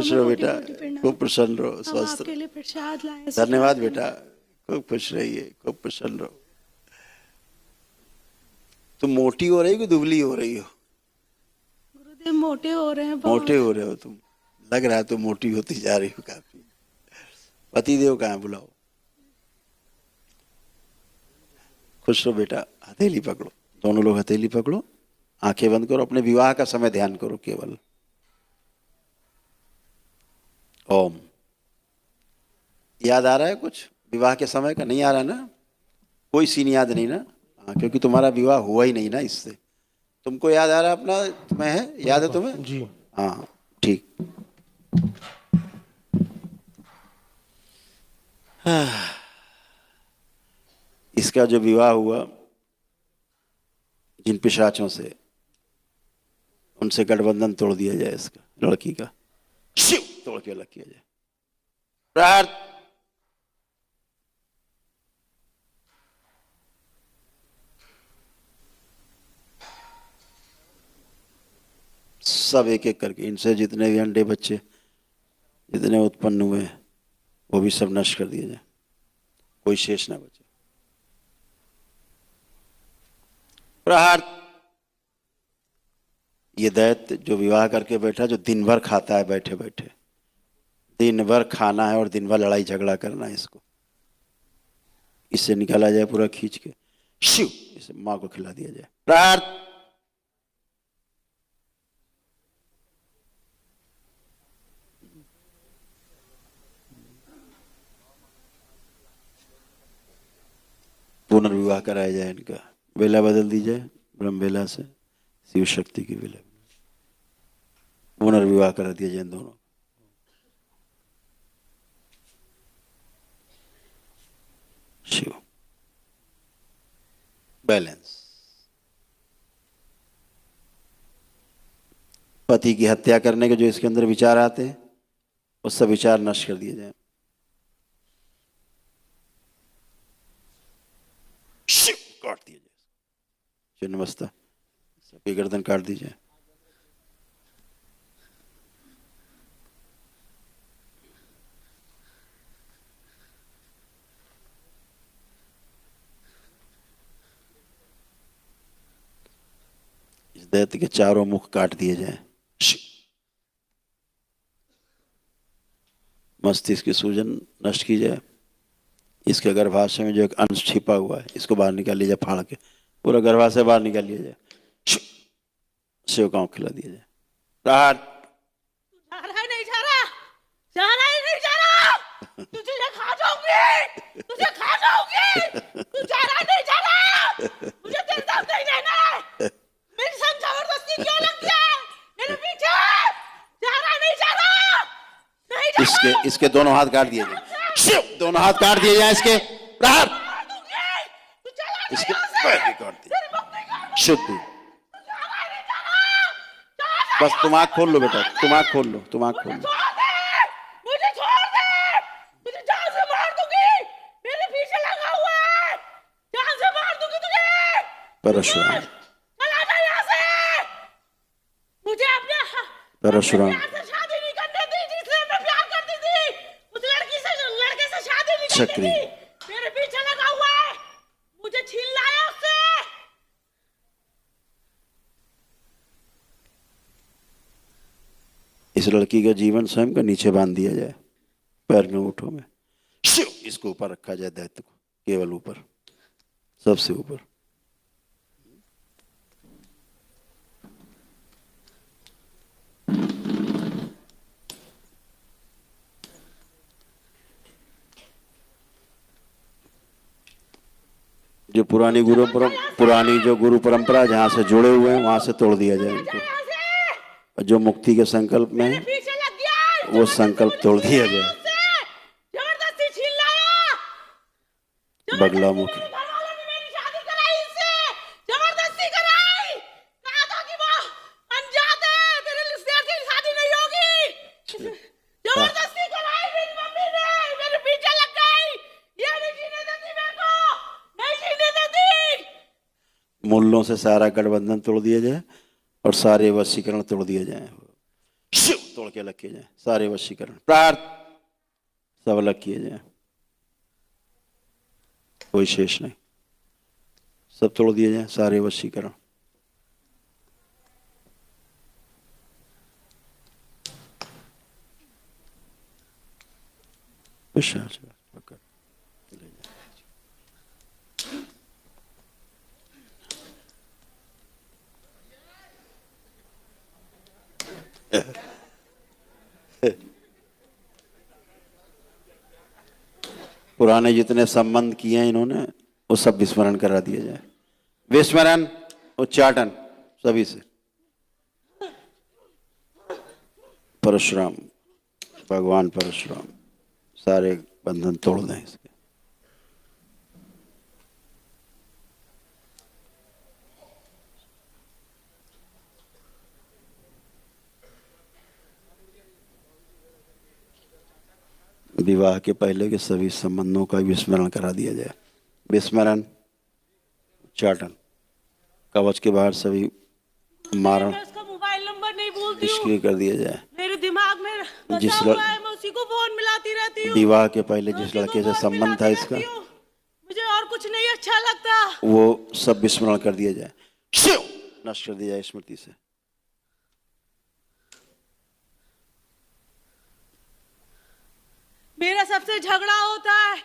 खुश रहो बेटा, खूब प्रसन्न रहो, स्वस्थ आपके लिए प्रसाद लाए। धन्यवाद बेटा, खूब खुश रहिए, खूब प्रसन्न रहो। तुम मोटी हो रही हो कि दुबली हो रही हो? गुरुदेव मोटे हो रहे हैं मोटे बहुत। हो रहे हो तुम, लग रहा है तुम मोटी होती जा रही हो काफी। पतिदेव कहाँ है, बुलाओ। खुश रहो बेटा, हथेली पकड़ो, दोनों लोग हथेली पकड़ो, आंखें बंद करो, अपने विवाह का समय ध्यान करो केवल। ओम। याद आ रहा है कुछ विवाह के समय का? नहीं आ रहा ना? कोई सीन याद नहीं ना? हाँ, क्योंकि तुम्हारा विवाह हुआ ही नहीं ना इससे। तुमको याद आ रहा है अपना? तुम्हें है याद है तुम्हें? जी हाँ ठीक। इसका जो विवाह हुआ जिन पिशाचों से, उनसे गठबंधन तोड़ दिया जाए, इसका लड़की का शिव तोड़ के अलग किया जाए। प्रार्थ। सब एक एक करके इनसे जितने भी अंडे बच्चे जितने उत्पन्न हुए हैं वो भी सब नष्ट कर दिए जाए, कोई शेष ना बचे। प्रहार। ये दैत्य जो विवाह करके बैठा, जो दिन भर खाता है बैठे बैठे, दिन भर खाना है और दिन भर लड़ाई झगड़ा करना है, इसको इससे निकाला जाए पूरा खींच के। शिव इसे मां को खिला दिया जाए। प्रहार। पुनर्विवाह कराया जाए इनका, बेला बदल दी जाए, ब्रह्म बेला से शिव शक्ति की बेला, पुनर्विवाह करा दिया जाए इन दोनों। शिव बैलेंस। पति की हत्या करने के जो इसके अंदर विचार आते हैं वो सब विचार नष्ट कर दिए जाए। शिव काट दिया जाए, चिन्नमस्ता सबकी गर्दन काट दी जाए। इस दैत्य के चारों मुख काट दिए जाए। मस्तिष्क की सूजन नष्ट की जाए। इसके गर्भाशय में जो एक अंश छिपा हुआ है इसको बाहर निकाल लिया जाए, फाड़ के पूरा गर्भाशय बाहर निकाल लिया जाए, सेवकाओं को खिला दिया जाए। प्रहार। जा रहा है, नहीं जा रहा, जा रहा है, नहीं जा रहा, तुझे खा जाऊंगी, तुझे खा जाऊंगी, तू जा रहा है, नहीं जा रहा, मुझे तेरे साथ नहीं रहना है, मेरे संग जबरदस्ती क्यों लग गया मेरे पीछे, जा रहा है, नहीं जा रहा, नहीं जा रहा। इसके दोनों हाथ काट दिए जाए, शिव दोनों हाथ काट दिए जाए इसके। प्रहार। इसके पैर भी काट दिए, शुद्ध। बस तुम आँख खोल लो बेटा, तुम आँख खोल लो, तुम आँख खोल लो। मुझे छोड़ दे, मुझे जान से मार दूंगी, मेरे पीछे लगा हुआ है, जान से मार दूंगी तुझे। परशुराम। चला जा यहाँ से, मुझे अपने परशुराम। से शादी नहीं करने दी जिससे मैं प्यार करती थी, उस लड़के से शादी नहीं करने चक्री। दी, मेरे पीछे लगा हुआ है, मुझे छीन लाया उससे। इस लड़की का जीवन स्वयं का नीचे बांध दिया जाए, पैर में ऊँटों में। शिव इसको ऊपर रखा जाए, दैत्य को केवल ऊपर, सबसे ऊपर। जो पुरानी जो गुरु परंपरा जहाँ से जुड़े हुए हैं वहां से तोड़ दिया जाए इनको, और जो मुक्ति के संकल्प में है वो संकल्प तोड़ दिया जाए। जबरदस्ती छीन लाया, बगला मुखी। घरवालों ने मेरी शादी कराई इससे, जबरदस्ती कराई, कहा था कि वो अनजात है, तेरे से शादी नहीं होगी, जबरदस्ती कराई मेरी मम्मी ने, मेरे पीछे लग गई, ये नहीं जीने देती मेरे को, नहीं जीने देती। मूलों से सारा गठबंधन तोड़ दिया जाए और सारे वशीकरण तोड़ दिए जाए। शिव तोड़ के अलग किए जाए सारे वशीकरण प्रार्थ सब अलग किए जाए, कोई शेष नहीं, सब तोड़ दिए जाए सारे वशीकरण। पकड़ पुराने जितने संबंध किए हैं इन्होंने वो सब विस्मरण करा दिया जाए, विस्मरण उच्चाटन सभी से। परशुराम भगवान परशुराम सारे बंधन तोड़ दें इसके। विवाह के पहले के सभी संबंधों का विस्मरण करा दिया जाए, विस्मरण उच्चाटन, कवच के बाहर सभी मारण मैं उसका मोबाइल नंबर नहीं भूलती हूँ, निष्क्रिय कर दिया जाए। मेरे दिमाग में जिस बसा हुआ है, मैं उसी को फोन मिलाती रहती हूँ। विवाह के पहले मैं जिस उसी को लड़के से फोन संबंध था मिलाती इसका रहती हूँ। मुझे और कुछ नहीं अच्छा लगता। वो सब विस्मरण कर दिया जाए, शिव नष्ट कर दिया जाए स्मृति से। मेरा सबसे झगड़ा होता है,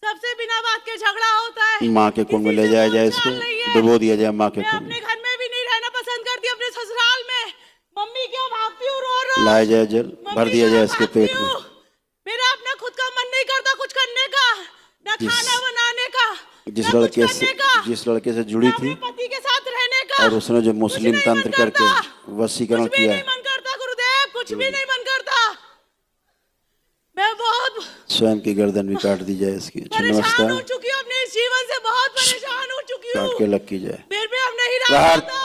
सबसे बिना बात के झगड़ा होता है। माँ के कुंड में ले जाया जाए इसको, डुबो दिया जाए माँ के मैं कुंड अपने में, घर में भी नहीं रहना पसंद करती, अपने ससुराल में। मम्मी क्यों भागती हूँ रो रो? लाया जाए जल, भर दिया जाए इसके पेट में। मेरा अपना खुद का मन नहीं करता कुछ करने का, न खाना बनाने का, जिस न कुछ करने का, जिस लड़के से जुड़ी न अपने थी पति के साथ रहने का। और उसने जो कुछ मुस्लिम नहीं मन तंत्र करता, करके वशीकरण कुछ भी किया नहीं मन करता गुरुदेव, कुछ भी नहीं मन करता। मैं बहुत स्वयं की गर्दन भी काट दी जाए इसकी। परेशान हो नमस्कार चुकी हूँ, अपने इस जीवन से बहुत परेशान हो चुकी काट हूँ। के लग की जाए, मेरे पे अब नहीं रहा प्रहार जाता,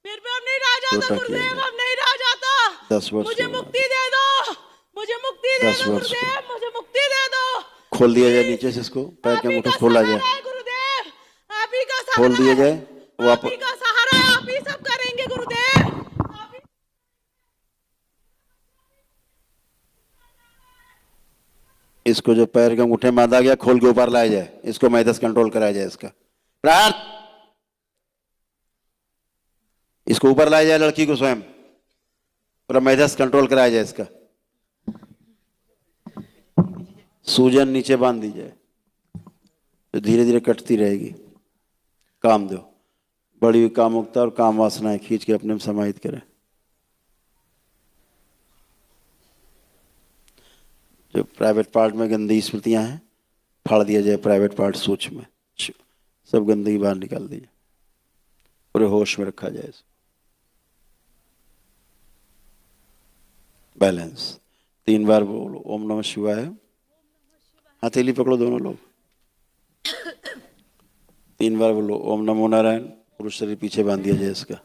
मेरे पे अब नहीं रहा जाता छोटा किया गुरुदेव, जाए। अब नहीं रहा जाता। 10 वर्ष मुझे का मुक्ति दे दो, मुझे मुक्ति दे 10 दो वर्ष का गुरुदेव, मुझे मुक्ति दे दो। खोल दिया जाए प्लीज, नीचे से इसको, पैर आप के ही अंगूठे का खोला सहारा जाए, है गुरुदेव, आप ही का खोल सहारा दिया है, जाए आप ही का सहारा है, आप ही सब करेंगे गुरुदेव, आप ही। इसको जो पैर के अंगूठे में बांधा गया खोल के ऊपर लाया जाए, इसको मैथस कंट्रोल कराया जाए इसका। प्रार्थ इसको ऊपर लाया जाए, लड़की को स्वयं पूरा मैथस कंट्रोल कराया जाए इसका। सूजन नीचे बांध दी जाए तो धीरे धीरे कटती रहेगी। काम दो बड़ी हुई कामुकता और काम वासनाएं खींच के अपने में समाहित करें। जो प्राइवेट पार्ट में गंदी स्मृतियां हैं फाड़ दिया जाए, प्राइवेट पार्ट सूक्ष्म में सब गंदगी बाहर निकाल दी जाए, पूरे होश में रखा जाए। बैलेंस 3 बार बोलो ओम नमः शिवाय। हथेली पकड़ो दोनों लोग, 3 बार बोलो ओम नमो नारायण। पुरुष शरीर पीछे बांध दिया जाए इसका,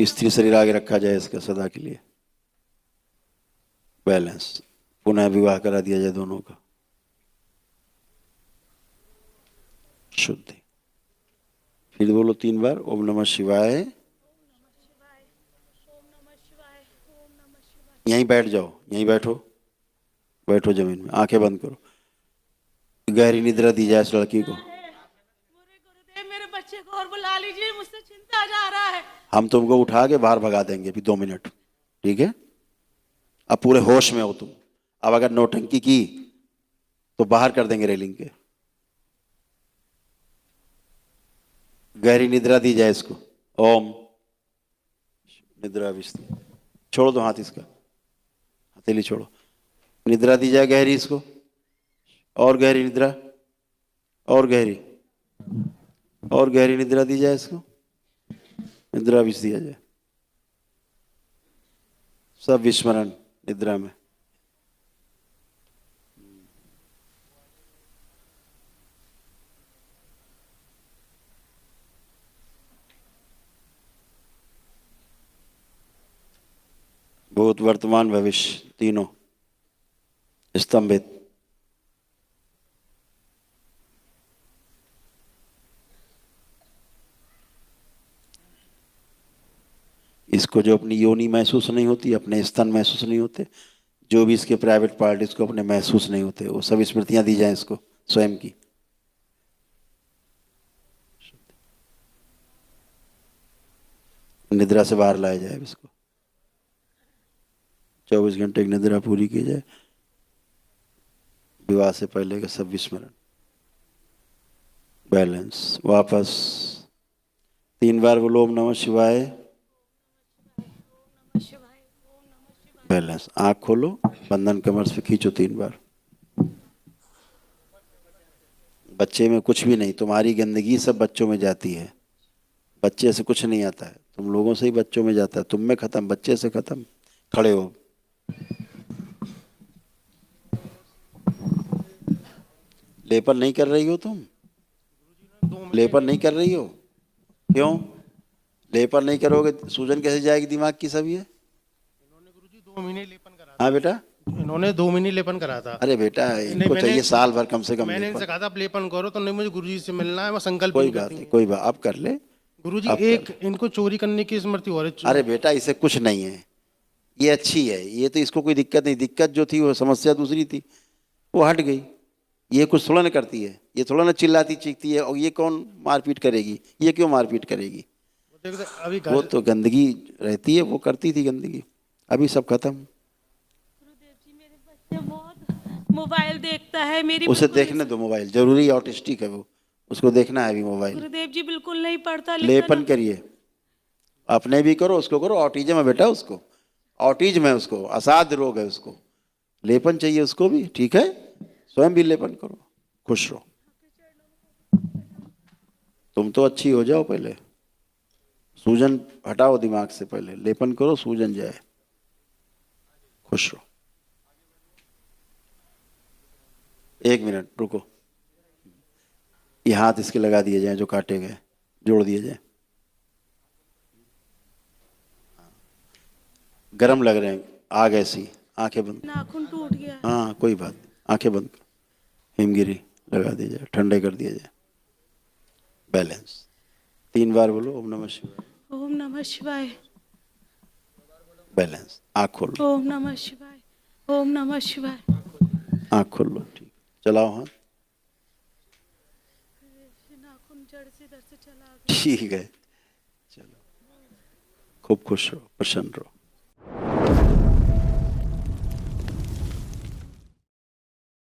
स्त्री शरीर आगे रखा जाए इसका सदा के लिए। बैलेंस पुनः विवाह करा दिया जाए दोनों का। शुद्धि फिर बोलो 3 बार ओम नमः शिवाय। यहीं बैठ जाओ, यहीं बैठो, बैठो जमीन में, आंखें बंद करो। गहरी निद्रा दी जाए इस लड़की को। गुरुदेव मेरे बच्चे को और बुला लीजिए, मुझसे चिंता जा रहा है। हम तुमको उठा के बाहर भगा देंगे अभी 2 मिनट, ठीक है? अब पूरे होश में हो तुम। अब अगर नौटंकी की तो बाहर कर देंगे रेलिंग के। गहरी निद्रा दी जाए इसको। ओम निद्रा विस्तृत। छोड़ो दो हाथ इसका, हथेली छोड़ो। निद्रा दी जाए गहरी इसको, और गहरी निद्रा, और गहरी, और गहरी निद्रा दी जाए इसको। निद्रा विष दिया जाए, सब विस्मरण निद्रा में। भूत वर्तमान भविष्य तीनों स्तंभित। इसको जो अपनी योनि महसूस नहीं होती, अपने स्तन महसूस नहीं होते, जो भी इसके प्राइवेट पार्ट इसको अपने महसूस नहीं होते, वो सब स्मृतियां दी जाएं इसको स्वयं की। निद्रा से बाहर लाया जाए इसको, 24 घंटे की निद्रा पूरी की जाए, विवाह से पहले का सब विस्मरण, बैलेंस वापस। 3 बार बोलो ओम नमः शिवाय, बैलेंस। आंख खोलो, बंधन कमर से खींचो 3 बार। बच्चे में कुछ भी नहीं, तुम्हारी गंदगी सब बच्चों में जाती है, बच्चे से कुछ नहीं आता है, तुम लोगों से ही बच्चों में जाता है, तुम में खत्म, बच्चे से खत्म। खड़े हो, लेपन नहीं कर रही हो तुम, लेपन नहीं कर रही हो, क्यों? लेपन नहीं करोगे सूजन कैसे जाएगी दिमाग की? सब ये इन्होंने गुरुजी 2 महीने लेपन करा था। हाँ बेटा, इन्होंने 2 महीने लेपन करा था। अरे बेटा इनको चाहिए साल भर कम से कम मैंने लेपन। इनसे कहा था आप लेपन करो, तो नहीं मुझे गुरुजी से मिलना है, मैं संकल्प कोई नहीं बात करती नहीं, हूँ। कोई बात, अब कर ले। गुरुजी अब एक इनको चोरी करने की स्मृति हो रही है। अरे बेटा इसे कुछ नहीं है, ये अच्छी है, ये तो इसको कोई दिक्कत नहीं, दिक्कत जो थी वो समस्या दूसरी थी, वो हट गई। ये कुछ थोड़ा ना करती है, ये थोड़ा ना चिल्लाती चीखती है, और ये कौन मारपीट करेगी? ये क्यों मारपीट करेगी? अभी वो तो गंदगी रहती है, वो करती थी गंदगी, अभी सब खत्म। गुरुदेव जी मेरे बच्चे बहुत मोबाइल देखता है, मेरी उसे बिल्कुल देखने दो मोबाइल, जरूरी ऑटिस्टिक है वो, उसको देखना है अभी मोबाइल। गुरुदेव जी बिल्कुल नहीं पढ़ता लेपन लिखता। करिए, अपने भी करो, उसको करो। ऑटिज्म है बेटा उसको, ऑटिज्म है उसको, असाध्य रोग है उसको, लेपन चाहिए उसको भी, ठीक है? स्वयं भी लेपन करो, खुश रहो। तुम तो अच्छी हो जाओ पहले, सूजन हटाओ दिमाग से, पहले लेपन करो, सूजन जाए, खुश रहो। 1 मिनट रुको, ये हाथ इसके लगा दिए जाए जो काटे गए, जोड़ दिए जाए। गरम लग रहे हैं, आग ऐसी, आंखें बंद। नाखून टूट गया। हाँ कोई बात नहीं, आंखें बंद कर, हिमगिरी लगा दी जाए, ठंडे कर दिया जाए, बैलेंस। 3 बार बोलो ओम नमः शिवाय, ओम नमः शिवाय, बैलेंस। आँख खोल लो, ओम नमः शिवाय, ओम नमः शिवाय। आँख खोल लो, ठीक, चलाओ हाथ, नाखून जड़ से इधर से चला गया। ठीक है, चलो, खूब खुश रहो, प्रसन्न रहो।